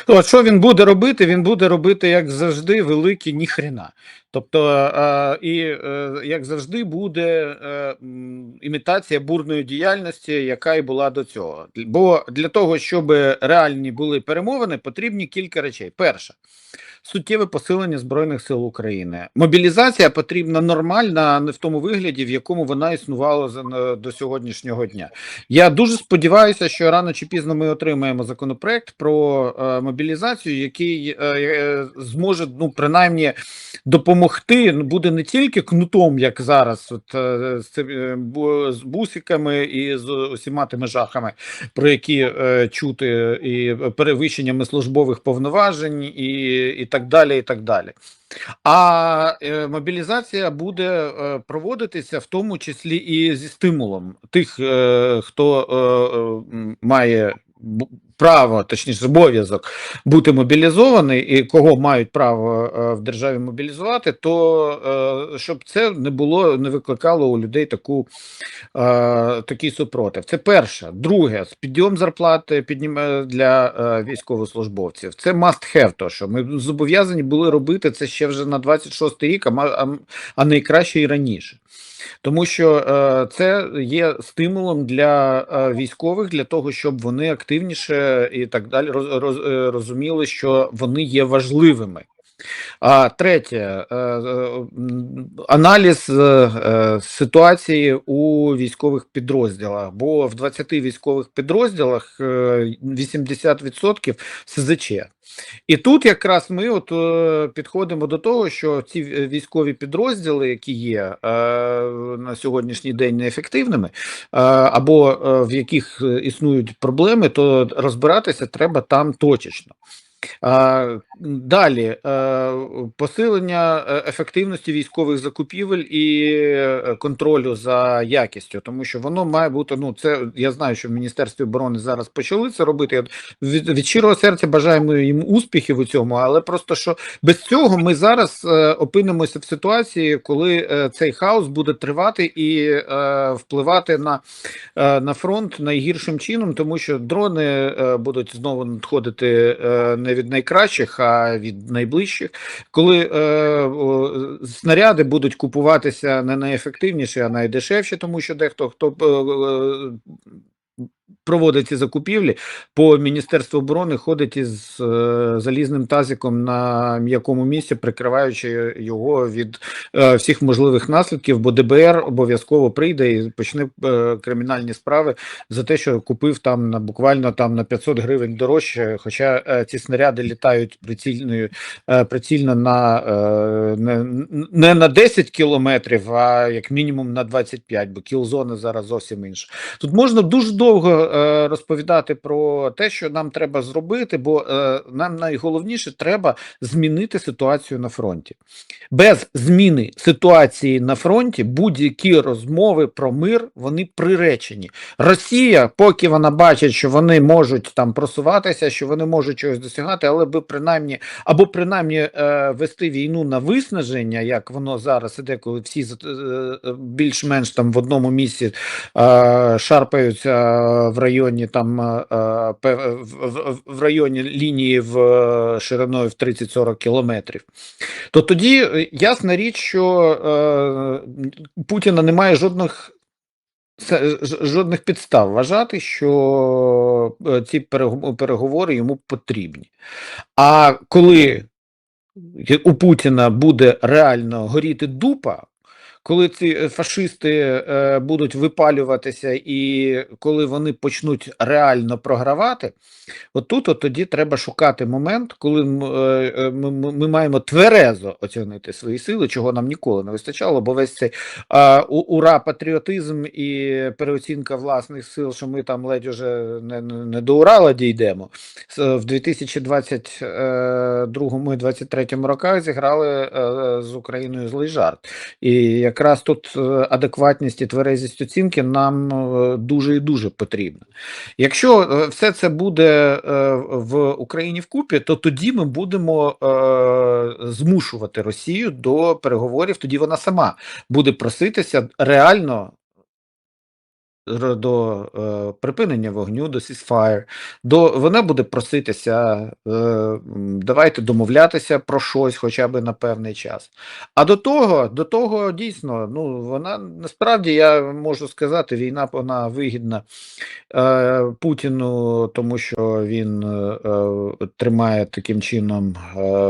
От що він буде робити? Він буде робити, як завжди, великі ніхрена. Тобто, як завжди, буде імітація бурної діяльності, яка і була до цього. Бо для того, щоб реальні були перемовини, потрібні кілька речей. Перше. Суттєве посилення Збройних сил України. Мобілізація потрібна нормальна, а не в тому вигляді, в якому вона існувала до сьогоднішнього дня. Я дуже сподіваюся, що рано чи пізно ми отримаємо законопроект про мобілізацію, який зможе, ну, принаймні, допомогти. Буде не тільки кнутом, як зараз, з бусиками і з усіма тими жахами, про які чути, і перевищеннями службових повноважень, і так далі, і так далі. А мобілізація буде проводитися в тому числі і зі стимулом тих, хто має право, точніше, обов'язок бути мобілізований, і кого мають право в державі мобілізувати, то щоб це не викликало у людей такий супротив. Це перше. Друге, підйом зарплати для військовослужбовців. Це must have, то що ми зобов'язані були робити це ще вже на 26-й рік, а найкраще і раніше. Тому що це є стимулом для військових, для того, щоб вони активніше і так далі розуміли, що вони є важливими. А третє, аналіз ситуації у військових підрозділах, бо в 20 військових підрозділах 80% СЗЧ. І тут якраз ми підходимо до того, що ці військові підрозділи, які є на сьогоднішній день неефективними, або в яких існують проблеми, то розбиратися треба там точечно. Далі посилення ефективності військових закупівель і контролю за якістю, тому що воно має бути, ну це я знаю, що в Міністерстві оборони зараз почали це робити. Від щирого серця бажаємо їм успіхів у цьому, але просто що без цього ми зараз опинимося в ситуації, коли цей хаос буде тривати і впливати на фронт найгіршим чином, тому що дрони будуть знову надходити не від найкращих, а від найближчих. Коли снаряди будуть купуватися не найефективніші, а найдешевші, тому що дехто проводить ці закупівлі, по Міністерству оборони ходить із залізним тазиком на м'якому місці, прикриваючи його від всіх можливих наслідків, бо ДБР обов'язково прийде і почне кримінальні справи за те, що купив там буквально там на 500 гривень дорожче, хоча ці снаряди літають прицільно не на 10 кілометрів, а як мінімум на 25, бо кілзона зараз зовсім інша. Тут можна дуже довго розповідати про те, що нам треба зробити, бо нам найголовніше треба змінити ситуацію на фронті. Без зміни ситуації на фронті будь-які розмови про мир, вони приречені. Росія, поки вона бачить, що вони можуть там просуватися, що вони можуть чогось досягати, але би принаймні вести війну на виснаження, як воно зараз іде, коли всі більш-менш там в одному місці шарпаються в районі в районі лінії шириною в 30-40 кілометрів, то тоді ясна річ, що Путіна немає жодних підстав вважати, що ці переговори йому потрібні. А коли у Путіна буде реально горіти дупа, коли ці фашисти будуть випалюватися і коли вони почнуть реально програвати, тоді треба шукати момент, коли ми маємо тверезо оцінити свої сили, чого нам ніколи не вистачало, бо весь цей ура-патріотизм і переоцінка власних сил, що ми там ледь уже не до Урала дійдемо, в 2022-2023 роках зіграли з Україною злий жарт. І якраз тут адекватність і тверезість оцінки нам дуже і дуже потрібна. Якщо все це буде в Україні вкупі, то тоді ми будемо змушувати Росію до переговорів, тоді вона сама буде проситися реально до припинення вогню, до ceasefire, вона буде проситися, давайте домовлятися про щось хоча б на певний час. А до того дійсно, ну вона насправді, я можу сказати, війна вона вигідна Путіну, тому що він тримає таким чином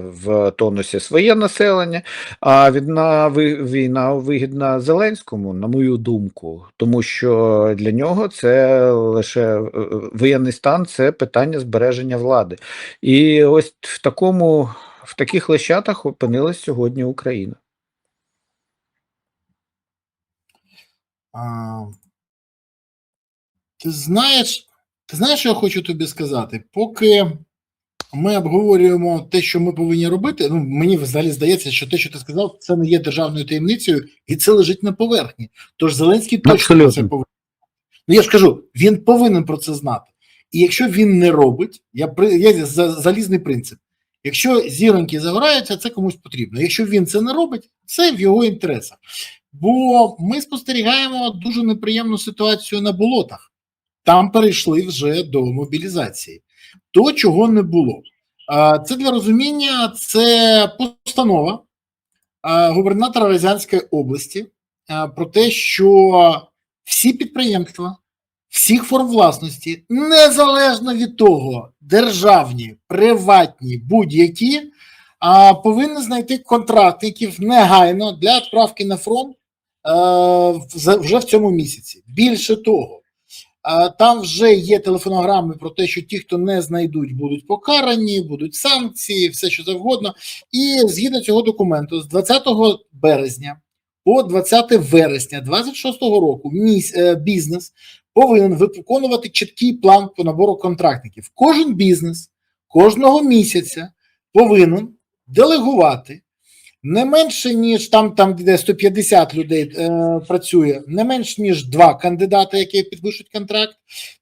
в тонусі своє населення, а війна вигідна Зеленському, на мою думку, тому що для нього це лише воєнний стан, це питання збереження влади. І ось в таких лещатах опинилась сьогодні Україна. Ти знаєш, що я хочу тобі сказати? Поки ми обговорюємо те, що ми повинні робити, ну мені взагалі здається, що те, що ти сказав, це не є державною таємницею, і це лежить на поверхні. Тож Зеленський точно про це повинен. Ну я ж кажу, він повинен про це знати. І якщо він не робить, є залізний принцип. Якщо зіроньки загораються, це комусь потрібно. Якщо він це не робить, це в його інтересах. Бо ми спостерігаємо дуже неприємну ситуацію на болотах. Там перейшли вже до мобілізації. То, чого не було. Це для розуміння, це постанова губернатора Рязанської області про те, що всі підприємства, всіх форм власності, незалежно від того, державні, приватні, будь-які, повинні знайти контрактників негайно для відправки на фронт вже в цьому місяці. Більше того, там вже є телефонограми про те, що ті, хто не знайдуть, будуть покарані, будуть санкції, все що завгодно. І згідно цього документу, з 20 березня по 20 вересня 2026 року бізнес повинен виконувати чіткий план по набору контрактників. Кожен бізнес кожного місяця повинен делегувати не менше, ніж там де 150 людей працює, не менше, ніж 2 кандидати, які підпишуть контракт,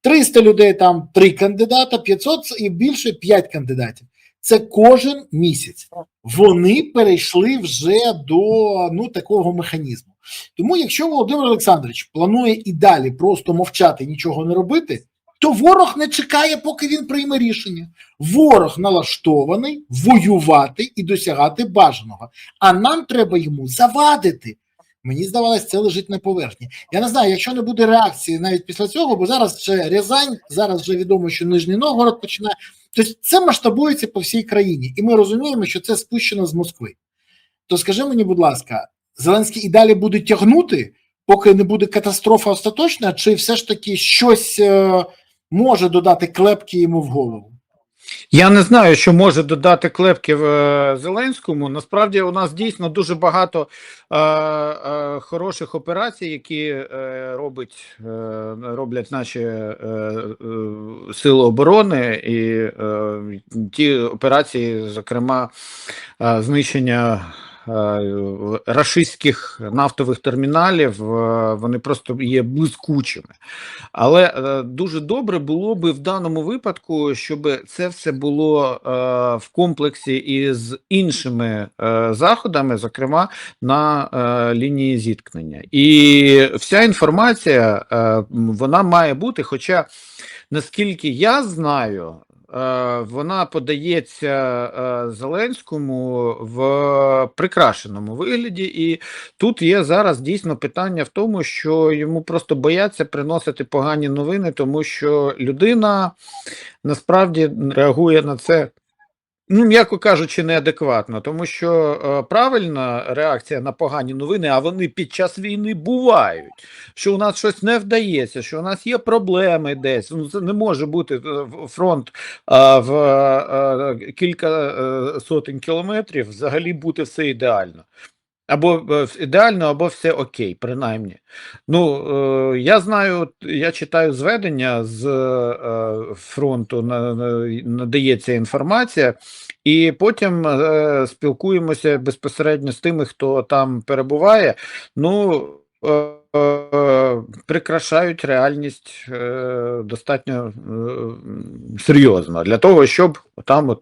300 людей, там 3 кандидата, 500 і більше 5 кандидатів. Це кожен місяць. Вони перейшли вже до такого механізму. Тому якщо Володимир Олександрович планує і далі просто мовчати, нічого не робити, то ворог не чекає, поки він прийме рішення. Ворог налаштований воювати і досягати бажаного. А нам треба йому завадити. Мені здавалось, це лежить на поверхні. Я не знаю, якщо не буде реакції навіть після цього, бо зараз вже Рязань, зараз вже відомо, що Нижній Новгород починає. Тобто це масштабується по всій країні. І ми розуміємо, що це спущено з Москви. То скажи мені, будь ласка, Зеленський і далі буде тягнути, поки не буде катастрофа остаточна, чи все ж таки щось може додати клепки йому в голову? Я не знаю, що може додати клепки Зеленському. Насправді у нас дійсно дуже багато хороших операцій, які роблять наші сили оборони, і ті операції, зокрема, знищення рашистських нафтових терміналів, вони просто є блискучими. Але дуже добре було би в даному випадку, щоб це все було в комплексі із іншими заходами, зокрема на лінії зіткнення. І вся інформація, вона має бути, хоча, наскільки я знаю, вона подається Зеленському в прикрашеному вигляді, і тут є зараз дійсно питання в тому, що йому просто бояться приносити погані новини, тому що людина насправді реагує на це, м'яко кажучи, неадекватно, тому що правильна реакція на погані новини, а вони під час війни бувають, що у нас щось не вдається, що у нас є проблеми десь, це не може бути фронт в кілька сотень кілометрів, взагалі бути все ідеально. Або ідеально, або все окей, принаймні. Я знаю, я читаю зведення з фронту, надається інформація, і потім спілкуємося безпосередньо з тими, хто там перебуває, прикрашають реальність достатньо серйозно, для того, щоб там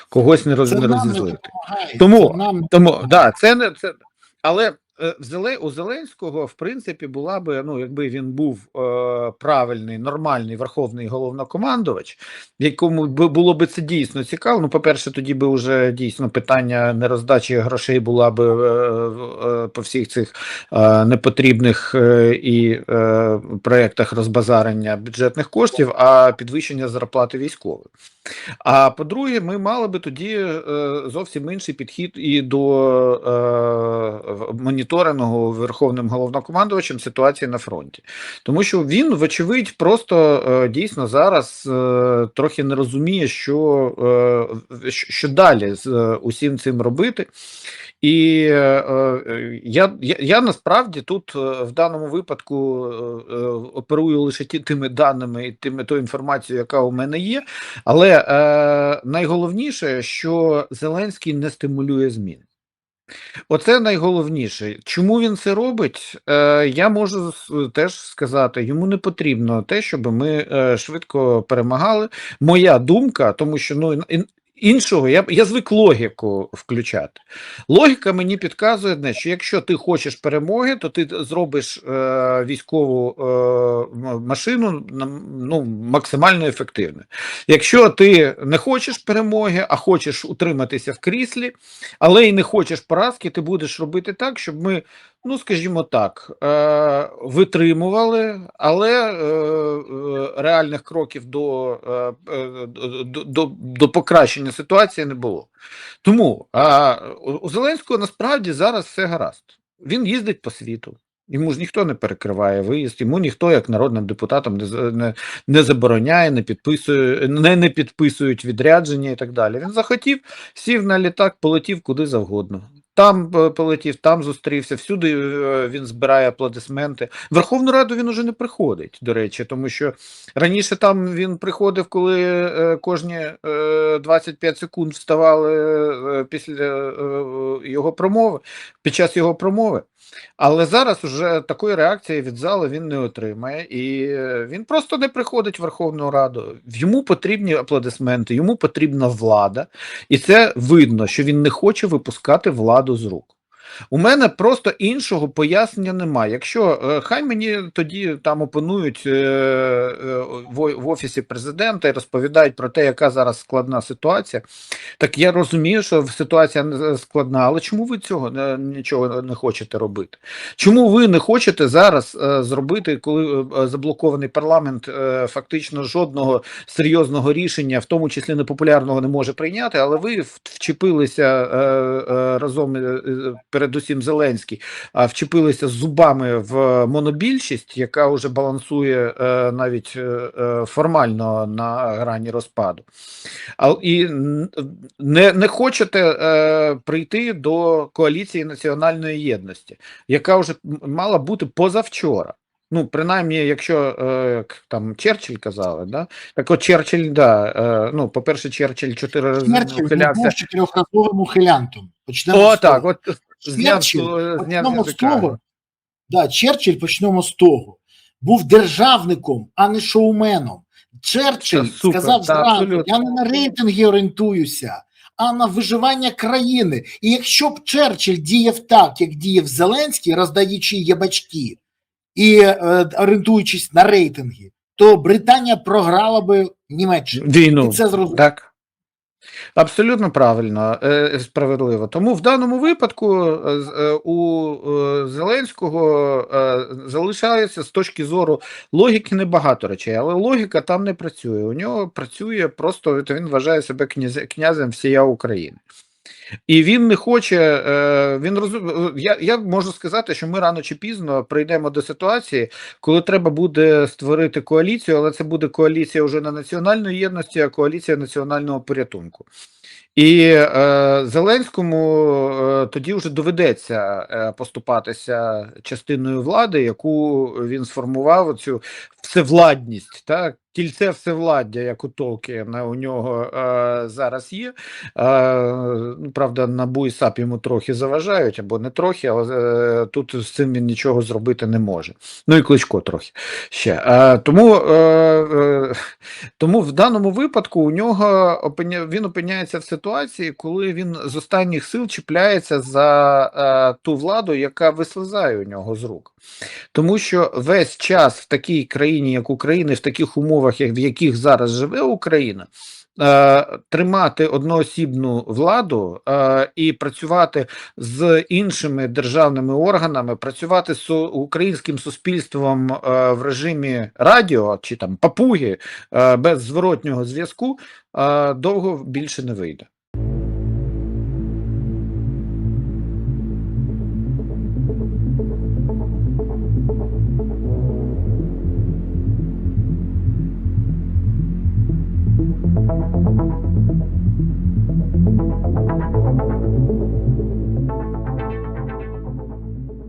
когось не розізлити. Тому, да, це не це. Але У Зеленського, в принципі, була би, ну, якби він був правильний, нормальний верховний головнокомандувач, якому було би це дійсно цікаво. Ну, по-перше, тоді би вже дійсно питання нероздачі грошей була би по всіх цих непотрібних і проєктах розбазарення бюджетних коштів, а підвищення зарплати військових. А по-друге, ми мали би тоді зовсім інший підхід і до моніторингу Верховним головнокомандувачем ситуації на фронті. Тому що він, вочевидь, просто дійсно зараз трохи не розуміє, що далі з усім цим робити. І я насправді тут в даному випадку оперую лише тими даними і тою інформацією, яка у мене є, але найголовніше, що Зеленський не стимулює змін. Оце найголовніше. Чому він це робить? Я можу теж сказати, йому не потрібно те, щоб ми швидко перемагали. Моя думка, тому що ну іншого я звик логіку включати. Логіка мені підказує, що якщо ти хочеш перемоги, то ти зробиш військову машину ну, максимально ефективною. Якщо ти не хочеш перемоги, а хочеш утриматися в кріслі, але й не хочеш поразки, ти будеш робити так, щоб ми, ну, скажімо так, витримували, але реальних кроків до покращення ситуації не було. Тому у Зеленського насправді зараз все гаразд. Він їздить по світу. Йому ж ніхто не перекриває виїзд, йому ніхто, як народним депутатам, не забороняє, не підписують відрядження і так далі. Він захотів, сів на літак, полетів куди завгодно. Там полетів, там зустрівся, всюди він збирає аплодисменти. В Верховну Раду він уже не приходить, до речі, тому що раніше там він приходив, коли кожні 25 секунд вставали після його промови, під час його промови. Але зараз вже такої реакції від залу він не отримає, і він просто не приходить в Верховну Раду. Йому потрібні аплодисменти, йому потрібна влада, і це видно, що він не хоче випускати владу з рук. У мене просто іншого пояснення немає. Якщо хай мені тоді там опонують в Офісі Президента і розповідають про те, яка зараз складна ситуація, так я розумію, що ситуація складна, але чому ви цього нічого не хочете робити? Чому ви не хочете зараз зробити, коли заблокований парламент фактично жодного серйозного рішення, в тому числі непопулярного, не може прийняти, але ви вчепилися разом передусім Зеленський, вчепилися зубами в монобільшість, яка вже балансує навіть формально на грані розпаду. І не хочете прийти до коаліції національної єдності, яка вже мала бути позавчора. Ну, принаймні, якщо там Черчилль казали, да? Так от Черчилль, да, ну, по-перше, Черчилль 4 рази ухилявся. Був 4-разовим ухилянтом. Почнемо з того. Черчилль, почнемо з того, був державником, а не шоуменом. Черчилль сказав зранку, я не на рейтинги орієнтуюся, а на виживання країни. І якщо б Черчилль діяв так, як діяв Зеленський, роздаючи ябачки і орієнтуючись на рейтинги, то Британія програла би Німеччину. Війну. І це зрозуміло. Так. Абсолютно правильно, справедливо. Тому в даному випадку у Зеленського залишається з точки зору логіки небагато речей, але логіка там не працює. У нього працює просто, він вважає себе князем всієї України. І він не хоче, я можу сказати, що ми рано чи пізно прийдемо до ситуації, коли треба буде створити коаліцію, але це буде коаліція вже не національної єдності, а коаліція національного порятунку. І Зеленському тоді вже доведеться поступатися частиною влади, яку він сформував, цю всевладність, так, кільце всевладдя, як у Толкіна, у нього зараз є. Правда, НАБУ і САП йому трохи заважають, або не трохи, але тут з цим він нічого зробити не може. Ну і Кличко трохи ще. Тому в даному випадку у нього він опиняється в ситуації, коли він з останніх сил чіпляється за ту владу, яка вислизає у нього з рук. Тому що весь час в такій країні, як Україна, в таких умовах, в яких зараз живе Україна, тримати одноосібну владу і працювати з іншими державними органами, працювати з українським суспільством в режимі радіо чи там папуги без зворотнього зв'язку довго більше не вийде.